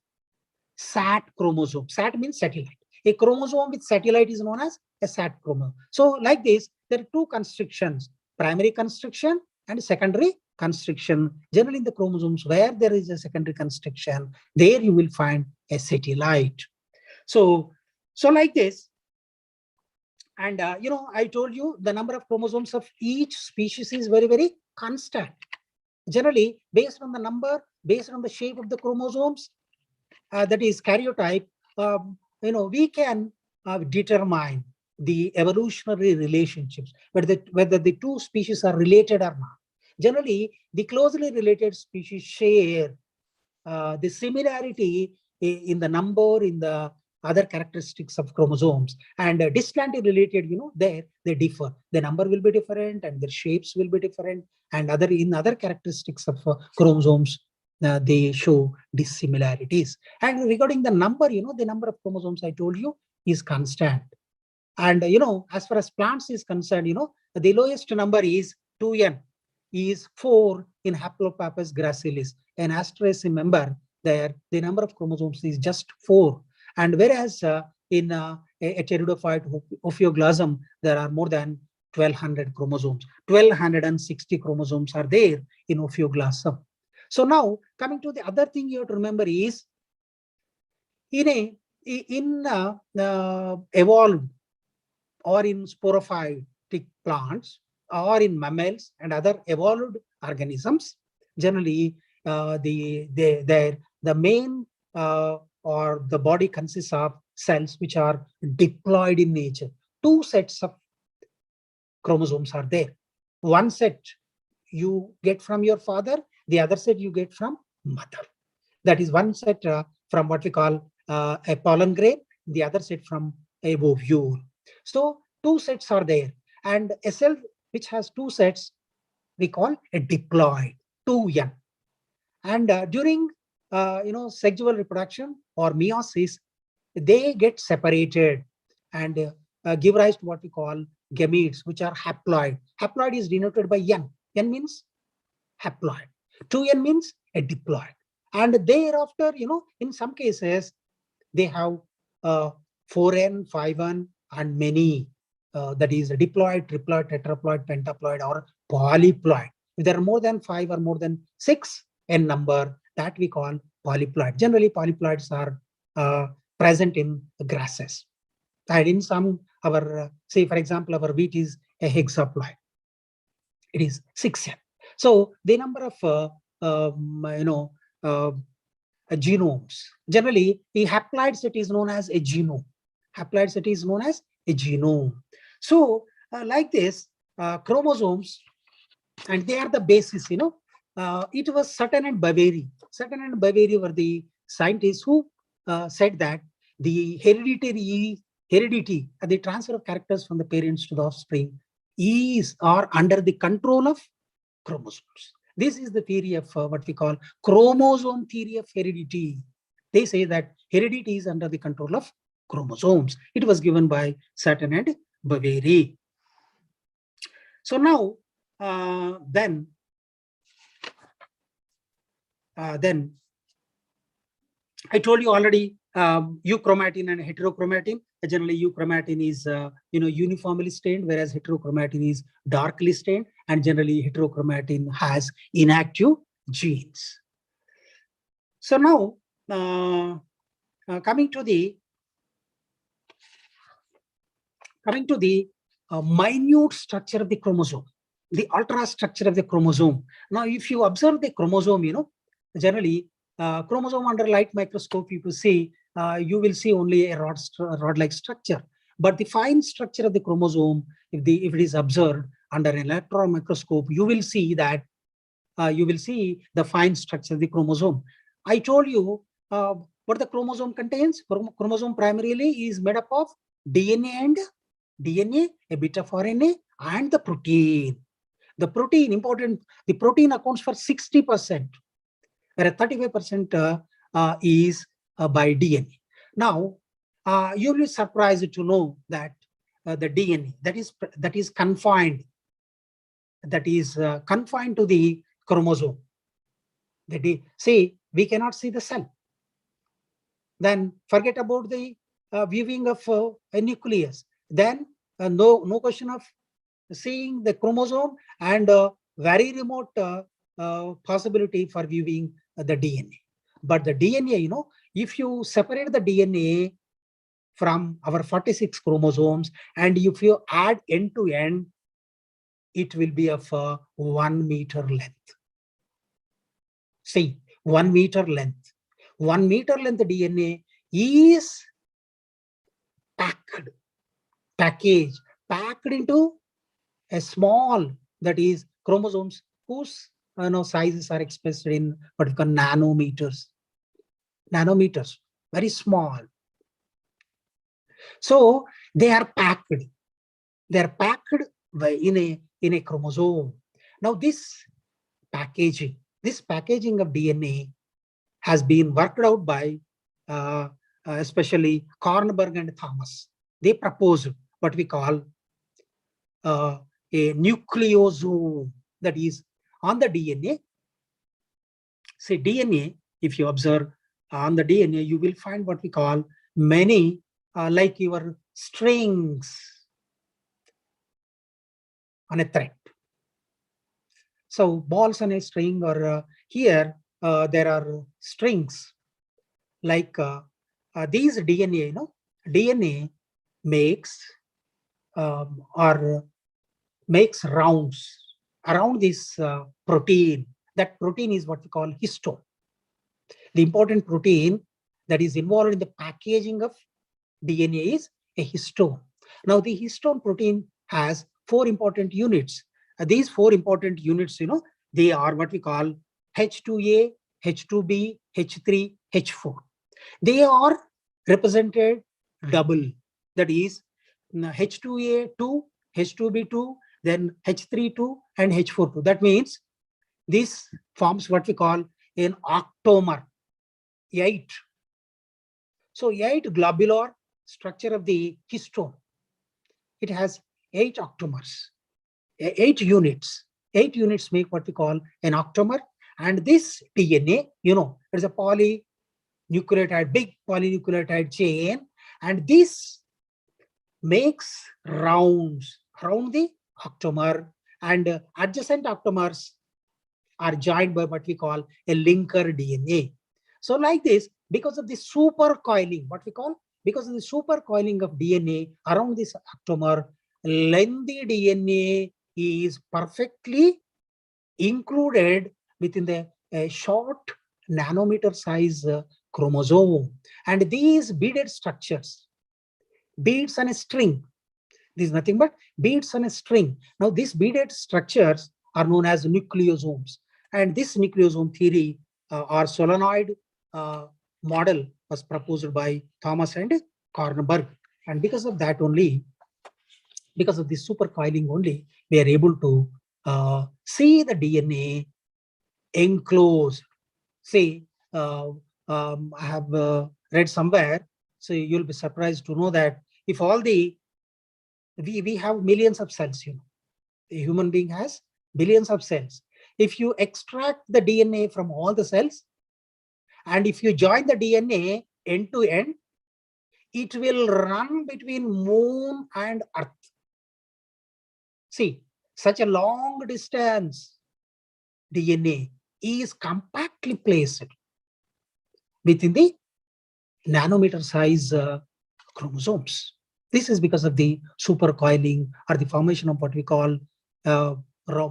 SAT chromosome. SAT means satellite. A chromosome with satellite is known as a SAT chromosome. So like this, there are two constrictions, primary constriction and secondary constriction. Generally in the chromosomes where there is a secondary constriction, there you will find a satellite. So like this. And I told you the number of chromosomes of each species is very, very constant. Generally, based on the number, based on the shape of the chromosomes, that is karyotype, we can determine the evolutionary relationships, whether the two species are related or not. Generally, the closely related species share the similarity in the number, in the other characteristics of chromosomes, and distantly related, they differ. The number will be different, and their shapes will be different, and other characteristics of chromosomes, they show dissimilarities. And regarding the number, the number of chromosomes I told you is constant. And as far as plants is concerned, the lowest number is 2n, is 4 in Haplopappus gracilis. An Asteraceae member, there the number of chromosomes is just 4. And whereas in a pteridophyte Ophioglossum, there are more than 1200 chromosomes. 1260 chromosomes are there in Ophioglossum. So now coming to the other thing you have to remember is in evolved or in sporophytic plants or in mammals and other evolved organisms, generally the main or the body consists of cells which are diploid in nature. Two sets of chromosomes are there. One set you get from your father, the other set you get from mother. That is one set from what we call a pollen grain, the other set from a ovule. So two sets are there, and a cell which has two sets we call a diploid, 2n. And during sexual reproduction or meiosis, they get separated and give rise to what we call gametes, which are haploid. Haploid is denoted by N. N means haploid. 2N means a diploid. And thereafter, in some cases, they have 4N, 5N, and many. That is diploid, triploid, tetraploid, pentaploid, or polyploid. If there are more than 5 or more than 6 N number, that we call polyploid. Generally, polyploids are present in grasses. And in some, say, for example, our wheat is a hexaploid. It is 6N. So the number of genomes. Generally, the haploid set is known as a genome. Haploid set is known as a genome. So, like this, chromosomes, and they are the basis. It was Sutton and Baveri. Sutton and Baveri were the scientists who said that the heredity and the transfer of characters from the parents to the offspring is or under the control of chromosomes. This is the theory of what we call chromosome theory of heredity. They say that heredity is under the control of chromosomes. It was given by Sutton and Baveri. So now, then I told you already, euchromatin and heterochromatin. Generally, euchromatin is uniformly stained, whereas heterochromatin is darkly stained, and generally heterochromatin has inactive genes. So now, coming to the minute structure of the chromosome, the ultra structure of the chromosome. Now, if you observe the chromosome, generally chromosome under light microscope, you will see only a rod-like structure. But the fine structure of the chromosome, if it is observed under an electron microscope, you will see that the fine structure of the chromosome. I told you what the chromosome contains. Chromosome primarily is made up of DNA, a bit of RNA, and the protein. The protein, important, the protein accounts for 60%, whereas 35% is by DNA. Now, you'll be surprised to know that the DNA that is confined to the chromosome. Say we cannot see the cell. Then forget about the viewing of a nucleus. Then no question of seeing the chromosome, and very remote possibility for viewing the DNA. But the DNA, if you separate the DNA from our 46 chromosomes, and if you add end to end, it will be of 1 meter length. See, 1 meter length. 1 meter length DNA is packaged into a small, that is chromosomes whose sizes are expressed in what we call nanometers. Nanometers, very small. So they are packed. They are packed in a chromosome. Now this packaging of DNA has been worked out by especially Kornberg and Thomas. They proposed what we call a nucleosome, that is on the DNA. Say DNA, if you observe on the DNA, you will find what we call many like your strings on a thread. So balls on a string, or here there are strings like these DNA. DNA makes makes rounds around this protein. That protein is what we call histone. The important protein that is involved in the packaging of DNA is a histone. Now, the histone protein has 4 important units. These 4 important units, they are what we call H2A, H2B, H3, H4. They are represented double. That is H2A2, H2B2, then H3,2, and H4,2. That means this forms what we call an octamer, 8. So 8 globular structure of the histone. It has 8 octamers, 8 units. 8 units make what we call an octamer. And this DNA, it's a polynucleotide, big polynucleotide chain. And this makes rounds around the octamer, and adjacent octamers are joined by what we call a linker DNA. So like this, because of the supercoiling, because of the supercoiling of DNA around this octamer, lengthy DNA is perfectly included within the short nanometer size chromosome. And these beaded structures, beads on a string, this is nothing but beads on a string. Now these beaded structures are known as nucleosomes. And this nucleosome theory or solenoid model was proposed by Thomas and Kornberg. And because of that only, because of this supercoiling only, we are able to see the DNA enclosed. See, I have read somewhere, so you'll be surprised to know that if all the, we have millions of cells, a human being has billions of cells. If you extract the DNA from all the cells, and if you join the DNA end to end, it will run between moon and earth. See, such a long distance DNA is compactly placed within the nanometer size chromosomes. This is because of the supercoiling or the formation of what we call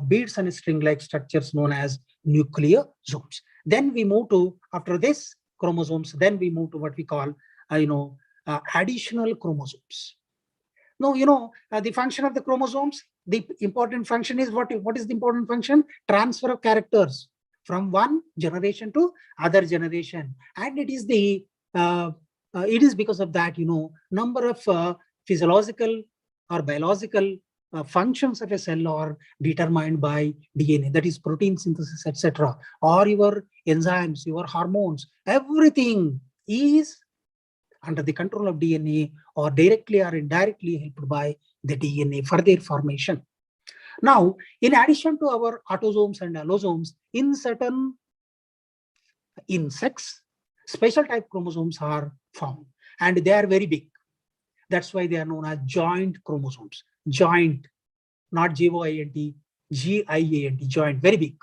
beads and string-like structures known as nucleosomes. Then we move to, after this chromosomes, then we move to what we call, additional chromosomes. Now, the function of the chromosomes, the important function is what is the important function? Transfer of characters from one generation to other generation. And it is the, it is because of that, number of physiological or biological functions of a cell are determined by DNA, that is protein synthesis, etc., or your enzymes, your hormones, everything is under the control of DNA or directly or indirectly helped by the DNA for their formation. Now, in addition to our autosomes and allosomes, in certain insects, special type chromosomes are found, and they are very big. That's why they are known as joint chromosomes. Joint, not G-O-I-N-T, G-I-A-N-T, joint, very big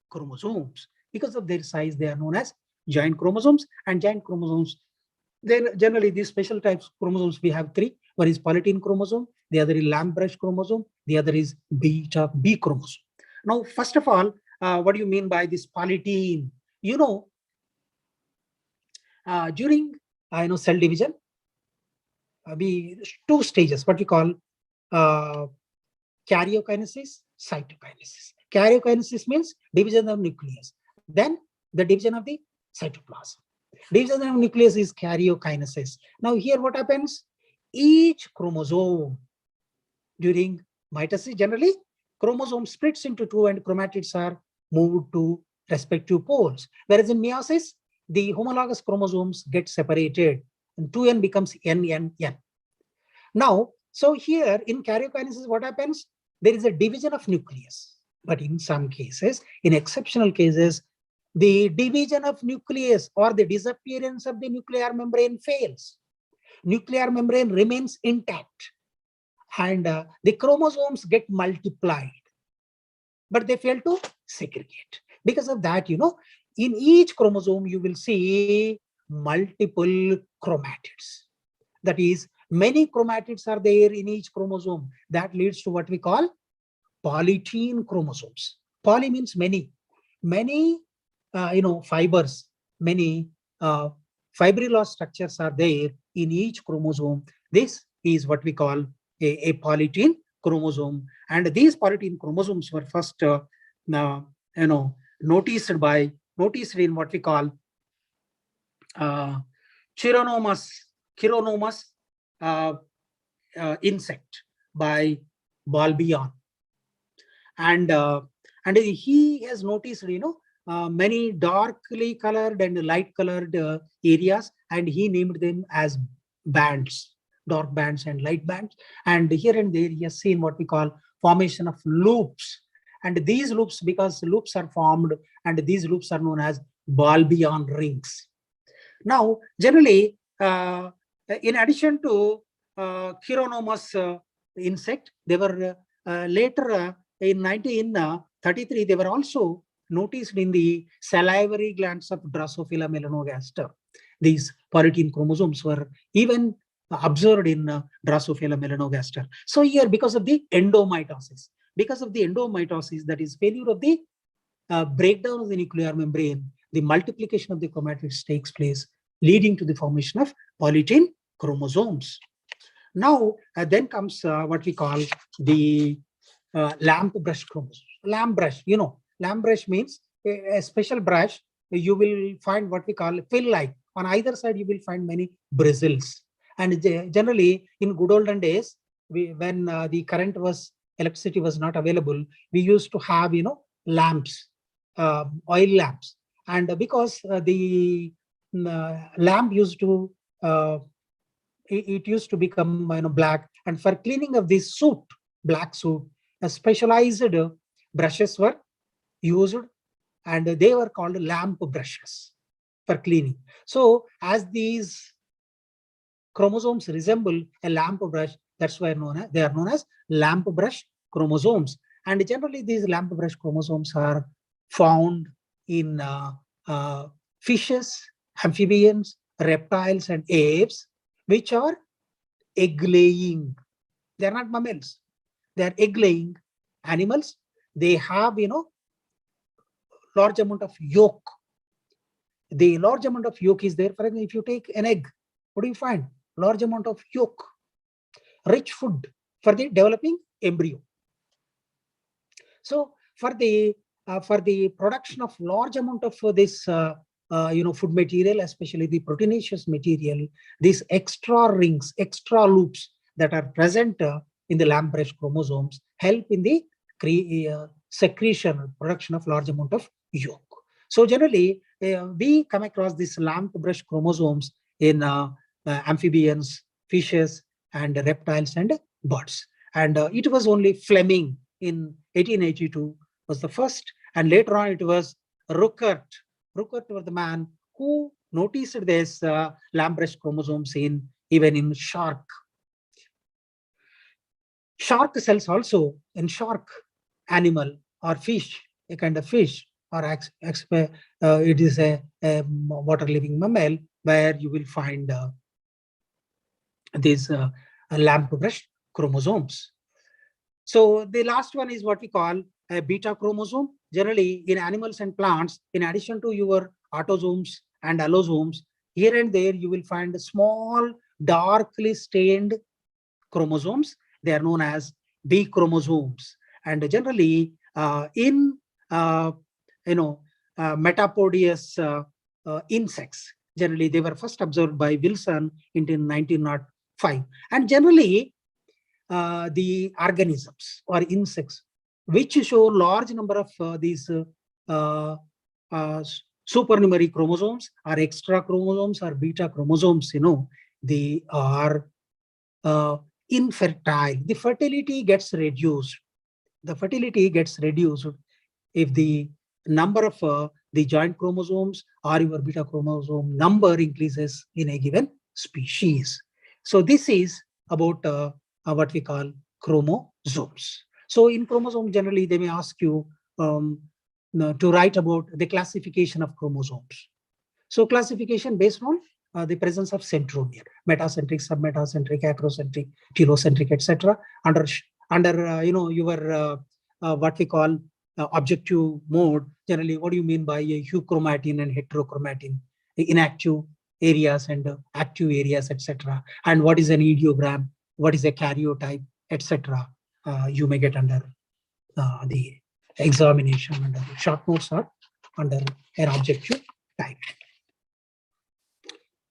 chromosomes. Because of their size, they are known as joint chromosomes. And joint chromosomes, then generally these special types chromosomes, we have 3. One is polytene chromosome, the other is lamb brush chromosome, the other is beta B chromosome. Now, first of all, what do you mean by this polytene? During cell division, we 2 stages, what we call karyokinesis, cytokinesis. Karyokinesis means division of nucleus. Then the division of the cytoplasm. Division of nucleus is karyokinesis. Now here what happens? Each chromosome during mitosis, generally chromosome splits into 2 and chromatids are moved to respective poles. Whereas in meiosis, the homologous chromosomes get separated and 2n becomes n. Now, so here in karyokinesis, what happens? There is a division of nucleus. But in some cases, in exceptional cases, the division of nucleus or the disappearance of the nuclear membrane fails. Nuclear membrane remains intact, and the chromosomes get multiplied, but they fail to segregate. Because of that, in each chromosome, you will see multiple chromatids. That is, many chromatids are there in each chromosome. That leads to what we call polytene chromosomes. Poly means many. Many fibers, many fibrillous structures are there in each chromosome. This is what we call a polytene chromosome. And these polytene chromosomes were first noticed in what we call chironomus insect by Balbion. And he has noticed, many darkly colored and light colored areas, and he named them as bands, dark bands and light bands. And here and there he has seen what we call formation of loops. And these loops, because loops are formed, and these loops are known as Balbion rings. Now, generally, in addition to Chironomus insect, they were later in 1933, they were also noticed in the salivary glands of Drosophila melanogaster. These polytene chromosomes were even observed in Drosophila melanogaster. So here, because of the endomitosis, that is failure of the breakdown of the nuclear membrane, the multiplication of the chromatids takes place, leading to the formation of polytene chromosomes. Now, then comes what we call the lamp brush chromosomes. Lamp brush, lamp brush means a special brush. You will find what we call pill-like. On either side, you will find many bristles. And generally, in good olden days, when the electricity was not available, we used to have, lamps, oil lamps. And because the lamp used to, it used to become black. And for cleaning of this soot, black soot, specialized brushes were used, and they were called lamp brushes for cleaning. So as these chromosomes resemble a lamp brush, that's why they are known as lamp brush chromosomes. And generally, these lamp brush chromosomes are found in fishes, amphibians, reptiles, and apes, which are egg-laying. They are not mammals. They are egg-laying animals. They have, large amount of yolk. The large amount of yolk is there. For example, if you take an egg, what do you find? Large amount of yolk. Rich food for the developing embryo. So for the production of large amount of this food material, especially the proteinaceous material, these extra rings, extra loops that are present in the lamp brush chromosomes help in the secretion, production of large amount of yolk. So generally, we come across these lamp brush chromosomes in amphibians, fishes, and reptiles and birds. And it was only Fleming in 1882 was the first, and later on it was Ruckert. Ruckert was the man who noticed this lamp brush chromosomes even in shark. Shark cells also in shark animal or fish, a kind of fish, or it is a water living mammal where you will find these lamp brush chromosomes. So the last one is what we call a beta chromosome. Generally, in animals and plants, in addition to your autosomes and allosomes, here and there you will find small, darkly stained chromosomes. They are known as B chromosomes. And generally, in metapodious insects, generally they were first observed by Wilson in 1905. And generally, the organisms or insects which show large number of these supernumerary chromosomes or extra chromosomes or beta chromosomes, they are infertile. The fertility gets reduced. The fertility gets reduced if the number of the joint chromosomes or your beta chromosome number increases in a given species. So this is about what we call chromosomes. So in chromosome, generally they may ask you to write about the classification of chromosomes. So classification based on the presence of centromere, metacentric, submetacentric, acrocentric, telocentric, etc. Under your what we call objective mode. Generally, what do you mean by a euchromatin and heterochromatin, inactive areas and active areas, etc. And what is an ideogram? What is a karyotype, etc. You may get under the examination under the short notes or under an objective type.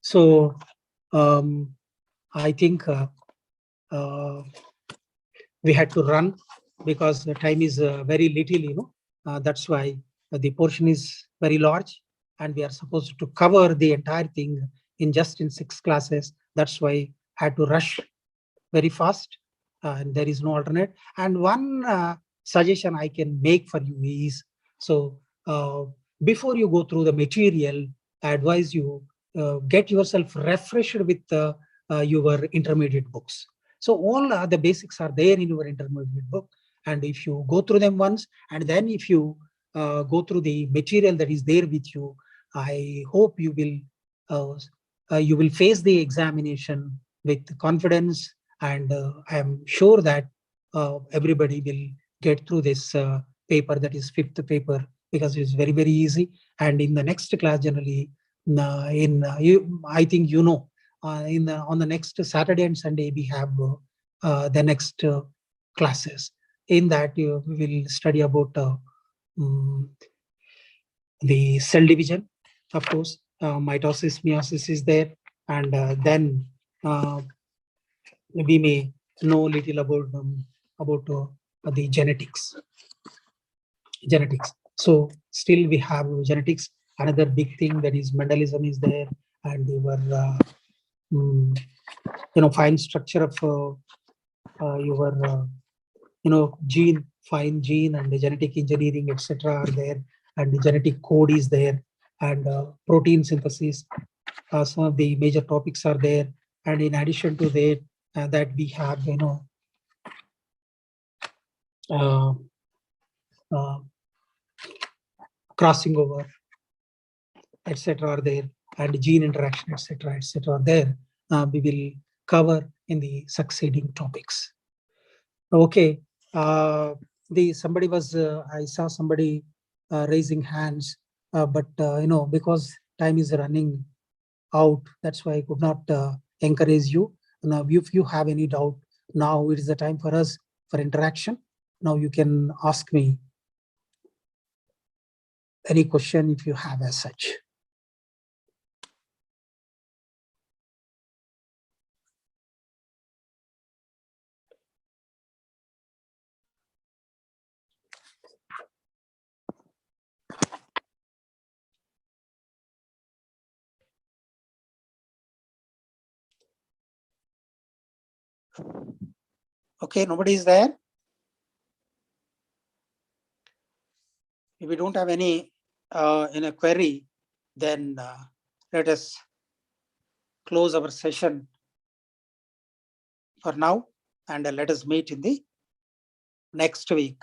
So I think we had to run because the time is very little, that's why the portion is very large, and we are supposed to cover the entire thing in 6 classes. That's why I had to rush very fast, and there is no alternate. And one suggestion I can make for you is, so before you go through the material, I advise you get yourself refreshed with your intermediate books. So all the basics are there in your intermediate book, and if you go through them once, and then if you go through the material that is there with you, I hope you will face the examination with confidence, and I am sure that everybody will get through this paper, that is fifth paper, because it's very, very easy. And in the next class, generally, I think on the next Saturday and Sunday, we have the next classes. In that, we will study about the cell division, of course, mitosis, meiosis is there, and then we may know little about the genetics. So still we have genetics. Another big thing, that is Mendelism is there, and your fine structure of your fine gene and the genetic engineering, etc. are there, and the genetic code is there, and protein synthesis. Some of the major topics are there, and in addition to that we have uh, uh, crossing over, etc. are there, and gene interaction, etc. are there. We will cover in the succeeding topics. Okay. Somebody was I saw somebody raising hands, but because time is running out, that's why I could not encourage you. Now, if you have any doubt, now it is the time for us for interaction. Now you can ask me any question if you have as such. Okay, nobody is there. If we don't have any in a query, then let us close our session for now, and let us meet in the next week.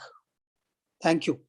Thank you.